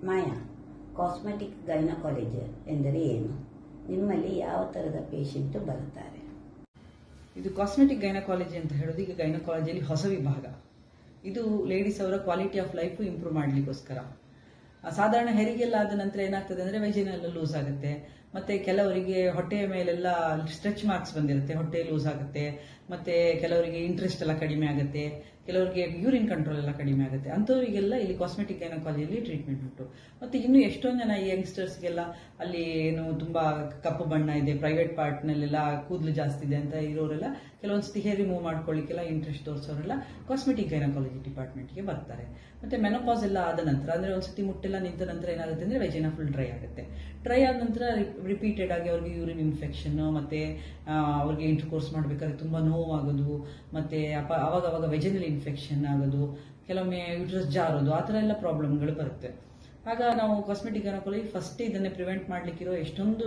ಮಾಯಾ, cosmetic gynaecology ಎಂದರೆ ಏನು? ನಿಮ್ಮಲ್ಲಿ ಯಾವ ಥರದ ಪೇಷಂಟ್ ಬರುತ್ತಾರೆ? ಇದು ಕಾಸ್ಮೆಟಿಕ್ ಗೈನಕಾಲಜಿ ಅಂತ ಹೇಳೋದು ಈಗ ಗೈನಕಾಲಜಿಯಲ್ಲಿ ಹೊಸ ವಿಭಾಗ. ಇದು ಲೇಡೀಸ್ ಅವರ ಕ್ವಾಲಿಟಿ ಆಫ್ ಲೈಫ್ ಇಂಪ್ರೂವ್ ಮಾಡಲಿಕ್ಕೋಸ್ಕರ. ಸಾಧಾರಣ ಹೆರಿಗೆಲ್ಲ ಆದ ನಂತರ ಏನಾಗ್ತದೆ ಅಂದ್ರೆ ವೈಜಿನೆಲ್ಲ ಲೂಸ್ ಆಗುತ್ತೆ, ಮತ್ತೆ ಕೆಲವರಿಗೆ ಹೊಟ್ಟೆಯ ಮೇಲೆಲ್ಲ ಸ್ಟ್ರೆಚ್ ಮಾರ್ಕ್ಸ್ ಬಂದಿರುತ್ತೆ, ಹೊಟ್ಟೆ ಲೂಸ್ ಆಗುತ್ತೆ, ಮತ್ತೆ ಕೆಲವರಿಗೆ ಇಂಟ್ರೆಸ್ಟ್ ಎಲ್ಲ ಕಡಿಮೆ ಆಗುತ್ತೆ, ಕೆಲವರಿಗೆ ಯೂರಿನ್ ಕಂಟ್ರೋಲ್ ಎಲ್ಲ ಕಡಿಮೆ ಆಗುತ್ತೆ. ಅಂಥವರಿಗೆಲ್ಲ ಇಲ್ಲಿ ಕಾಸ್ಮೆಟಿಕ್ ಗೈನಕಾಲಜಿಯಲ್ಲಿ ಟ್ರೀಟ್ಮೆಂಟ್ ಉಂಟು. ಮತ್ತೆ ಇನ್ನು ಎಷ್ಟೊಂದು ಜನ ಈ ಯಂಗ್ಸ್ಟರ್ಸ್ಗೆಲ್ಲ ಅಲ್ಲಿ ಏನು ತುಂಬಾ ಕಪ್ಪು ಬಣ್ಣ ಇದೆ, ಪ್ರೈವೇಟ್ ಪಾರ್ಟ್ ನಲ್ಲೆಲ್ಲ ಕೂದಲು ಜಾಸ್ತಿ ಇದೆ ಅಂತ ಇರೋರೆಲ್ಲ ಕೆಲವೊಂದ್ಸತಿ ಹೇರ್ ರಿಮೂವ್ ಮಾಡ್ಕೊಳ್ಳಿಕ್ಕೆಲ್ಲ ಇಂಟ್ರೆಸ್ಟ್ ತೋರಿಸೋರೆಲ್ಲ ಕಾಸ್ಮೆಟಿಕ್ ಗೈನಕಾಲಜಿ ಡಿಪಾರ್ಟ್ಮೆಂಟ್ಗೆ ಬರ್ತಾರೆ. ಮತ್ತೆ ಮೆನೋಪಾಸ್ ಎಲ್ಲ ಆದ ನಂತರ ಅಂದ್ರೆ ಒಂದ್ಸತಿ ಮುಟ್ಟೆಲ್ಲ ನಿಂತ ನಂತರ ಏನಾಗುತ್ತೆ ಅಂದ್ರೆ ವೆಜಿನಾ ಫುಲ್ ಡ್ರೈ ಆಗುತ್ತೆ. ಡ್ರೈ ಆದ ನಂತರ ರಿಪೀಟೆಡ್ ಆಗಿ ಅವ್ರಿಗೆ ಯೂರಿನ್ ಇನ್ಫೆಕ್ಷನ್, ಮತ್ತೆ ಅವ್ರಿಗೆ ಇಂಟರ್ ಕೋರ್ಸ್ ಮಾಡ್ಬೇಕಾದ್ರೆ ತುಂಬಾ ನೋವಾಗೋದು, ಮತ್ತೆ ಅವಾಗ ವೆಜಿನಲ್ ಇನ್ಫೆಕ್ಷನ್ ಆಗೋದು, ಕೆಲವೊಮ್ಮೆ ಯೂಟ್ರಸ್ ಜಾರೋದು, ಆ ಥರ ಎಲ್ಲ ಪ್ರಾಬ್ಲಮ್ಗಳು ಬರುತ್ತೆ. ಆಗ ನಾವು ಕಾಸ್ಮೆಟಿಕ್ ಗೈನಕಾಲಜಿ ಫಸ್ಟ್ ಇದನ್ನೇ ಪ್ರಿವೆಂಟ್ ಮಾಡ್ಲಿಕ್ಕಿರೋ ಎಷ್ಟೊಂದು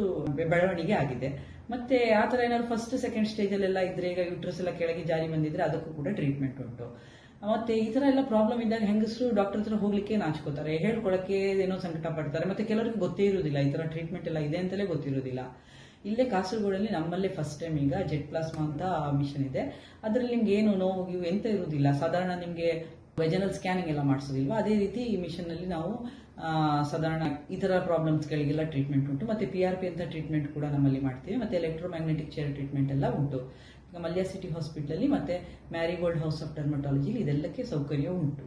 ಬೆಳವಣಿಗೆ ಆಗಿದೆ. ಮತ್ತೆ ಆ ಥರ ಏನಾದ್ರು ಫಸ್ಟ್ ಸೆಕೆಂಡ್ ಸ್ಟೇಜಲ್ಲೆಲ್ಲ ಇದ್ರೆ, ಈಗ ಯೂಟ್ರಸ್ ಎಲ್ಲ ಕೆಳಗೆ ಜಾರಿ ಬಂದಿದ್ರೆ ಅದಕ್ಕೂ ಕೂಡ ಟ್ರೀಟ್ಮೆಂಟ್ ಉಂಟು. ಮತ್ತೆ ಈ ತರ ಎಲ್ಲ ಪ್ರಾಬ್ಲಮ್ ಇದ್ದಾಗ ಹೆಂಗಸರು ಡಾಕ್ಟರ್ ಹತ್ರ ಹೋಗ್ಲಿಕ್ಕೆ ನಾಚ್ಕೋತಾರೆ, ಹೇಳ್ಕೊಳಕ್ಕೆ ಏನೋ ಸಂಕಟ ಪಡ್ತಾರೆ, ಮತ್ತೆ ಕೆಲವರಿಗೆ ಗೊತ್ತೇ ಇರುವುದಿಲ್ಲ ಈ ತರ ಟ್ರೀಟ್ಮೆಂಟ್ ಎಲ್ಲ ಇದೆ ಅಂತಲೇ ಗೊತ್ತಿರೋದಿಲ್ಲ. ಇಲ್ಲೇ ಕಾಸರಗೋಡಲ್ಲಿ ನಮ್ಮಲ್ಲೇ ಫಸ್ಟ್ ಟೈಮ್ ಈಗ ಜೆಟ್ ಪ್ಲಾಸ್ಮಾ ಅಂತ ಮಿಷನ್ ಇದೆ. ಅದರಲ್ಲಿ ನಿಮ್ಗೆ ಏನು ನೋವು ಎಂತ ಇರುವುದಿಲ್ಲ. ಸಾಧಾರಣ ನಿಮ್ಗೆ ವೆಜನಲ್ ಸ್ಕ್ಯಾನಿಂಗ್ ಎಲ್ಲ ಮಾಡಿಸೋದಿಲ್ವಾ, ಅದೇ ರೀತಿ ಈ ಮಿಷನ್ ನಲ್ಲಿ ನಾವು ಸಾಧಾರಣ ಈ ತರ ಪ್ರಾಬ್ಲಮ್ಸ್ ಗಳಿಗೆಲ್ಲ ಟ್ರೀಟ್ಮೆಂಟ್ ಉಂಟು. ಮತ್ತೆ PRP ಅಂತ ಟ್ರೀಟ್ಮೆಂಟ್ ಕೂಡ ನಮ್ಮಲ್ಲಿ ಮಾಡ್ತೀವಿ. ಮತ್ತೆ ಎಲೆಕ್ಟ್ರೋಮ್ಯಾಗ್ನೆಟಿಕ್ ಚೇರ್ ಟ್ರೀಟ್ಮೆಂಟ್ ಎಲ್ಲ ಉಂಟು. ಈಗ ಮಲ್ಯ ಸಿಟಿ ಹಾಸ್ಪಿಟಲ್ ಮತ್ತೆ ಮ್ಯಾರಿಗೋಲ್ಡ್ ಹೌಸ್ ಆಫ್ ಡರ್ಮಟಾಲಜಿ ಇದೆಲ್ಲಕ್ಕೆ ಸೌಕರ್ಯ ಉಂಟು.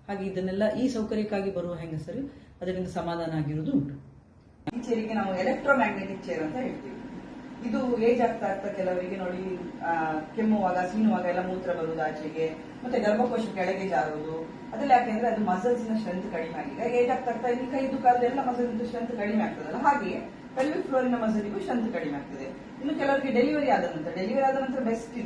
ಹಾಗೆ ಇದನ್ನೆಲ್ಲ ಈ ಸೌಕರ್ಯಕ್ಕಾಗಿ ಬರುವ ಹೆಂಗಸರು ಅದರಿಂದ ಸಮಾಧಾನ ಆಗಿರುವುದು ಉಂಟು. ಈ ಚೇರಿಗೆ ನಾವು ಎಲೆಕ್ಟ್ರೋಮ್ಯಾಗ್ನೆಟಿಕ್ ಚೇರ್ ಅಂತ ಹೇಳ್ತೀವಿ. ಇದು ಏಜ್ ಆಗ್ತಾ ಕೆಲವರಿಗೆ ನೋಡಿ ಕೆಮ್ಮುವಾಗ ಸೀನುವಾಗ ಎಲ್ಲ ಮೂತ್ರ ಬರುವುದು ಆಚೆಗೆ, ಮತ್ತೆ ಗರ್ಭಕೋಶ ಕೆಳಗೆ ಜಾರುವುದು, ಅದೆಲ್ಲ ಯಾಕೆಂದ್ರೆ ಅದು ಮಸಲ್ಸ್ ನ ಸ್ಟ್ರೆಂತ್ ಕಡಿಮೆ ಆಗಿದೆ. ಏಜ್ ಆಗ್ತಾ ಇಲ್ಲಿ ಕೈದು ಕಾಲದೆಲ್ಲ ಮಸಲ್ ಸ್ಟ್ರೆಂತ್ ಕಡಿಮೆ ಆಗ್ತದಲ್ಲ, ಹಾಗೆ ಪೆಲ್ವಿಕ್ ಫ್ಲೋರಿನ ಮಸಲಿಗೂ ಸ್ಟ್ರೆಂತ್ ಕಡಿಮೆ ಆಗ್ತದೆ. ಇನ್ನು ಕೆಲವರಿಗೆ ಡೆಲಿವರಿ ಆದ ನಂತರ ಬೆಸ್ಟ್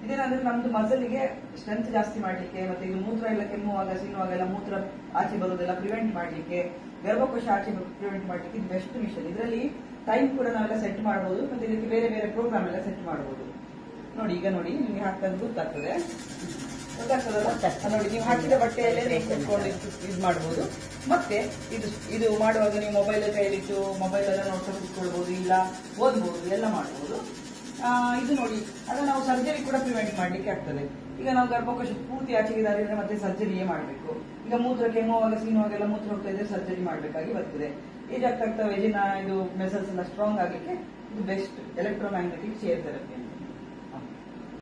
ಇದೇನಂದ್ರೆ ನಮ್ದು ಮಸಲಿಗೆ ಸ್ಟ್ರೆಂತ್ ಜಾಸ್ತಿ ಮಾಡ್ಲಿಕ್ಕೆ, ಮತ್ತೆ ಇದು ಮೂತ್ರ ಎಲ್ಲ ಕೆಮ್ಮುವಾಗ ಸೀನುವಾಗ ಎಲ್ಲ ಮೂತ್ರ ಆಚೆ ಬರುವುದೆಲ್ಲ ಪ್ರಿವೆಂಟ್ ಮಾಡ್ಲಿಕ್ಕೆ, ಗರ್ಭಕೋಶ ಆಚೆ ಪ್ರಿವೆಂಟ್ ಮಾಡ್ಲಿಕ್ಕೆ ಇದು ಬೆಸ್ಟ್ ಮಿಷನ್. ಇದರಲ್ಲಿ ಟೈಮ್ ಕೂಡ ನಾವೆಲ್ಲ ಸೆಟ್ ಮಾಡಬಹುದು, ಮತ್ತೆ ಇದಕ್ಕೆ ಬೇರೆ ಬೇರೆ ಪ್ರೋಗ್ರಾಮ್ ಎಲ್ಲ ಸೆಟ್ ಮಾಡಬಹುದು. ನೋಡಿ ಈಗ ನೋಡಿ ನಿಮ್ಗೆ ಹಾಕಿದ್ರೆ ಗೊತ್ತಾಗ್ತದಲ್ಲ. ನೋಡಿ ನೀವು ಹಾಕಿದ ಬಟ್ಟೆಯಲ್ಲೇ ನೀವು ಕೂತ್ಕೊಂಡು ಇದು ಮಾಡಬಹುದು. ಮತ್ತೆ ಇದು ಮಾಡುವಾಗ ನೀವು ಮೊಬೈಲ್ ಕೈಲಿಟ್ಟು ಮೊಬೈಲ್ ಎಲ್ಲ ನೋಡ್ಕೊಂಡು ಕೂತ್ಕೊಳ್ಬಹುದು, ಇಲ್ಲ ಓದ್ಬಹುದು, ಎಲ್ಲ ಮಾಡಬಹುದು. ಇದು ನೋಡಿ ಆಗ ನಾವು ಸರ್ಜರಿ ಕೂಡ ಪ್ರಿವೆಂಟ್ ಮಾಡ್ಲಿಕ್ಕೆ ಆಗ್ತದೆ. ಈಗ ನಾವು ಗರ್ಭಕೋಶ ಪೂರ್ತಿ ಆಚೆಗೆ ದಾರಿದ್ರೆ ಮತ್ತೆ ಸರ್ಜರಿಯೇ ಮಾಡಬೇಕು. ಈಗ ಮೂತ್ರ ಕೆಮ್ಮುವಾಗ ಸೀನುವಾಗೆಲ್ಲ ಮೂತ್ರ ಹೋಗ್ತಾ ಇದ್ರೆ ಸರ್ಜರಿ ಮಾಡಬೇಕಾಗಿ ಬರ್ತದೆ. ಏಜ್ ಆಗ್ತಾ ವೆಜಿನ ಇದು ಮೆಸಲ್ಸ್ ಎಲ್ಲ ಸ್ಟ್ರಾಂಗ್ ಆಗ್ಲಿಕ್ಕೆ ಇದು ಬೆಸ್ಟ್ ಎಲೆಕ್ಟ್ರೋಮ್ಯಾಗ್ನೆಟಿಕ್ ಚೇರ್ ಥೆರಪಿ.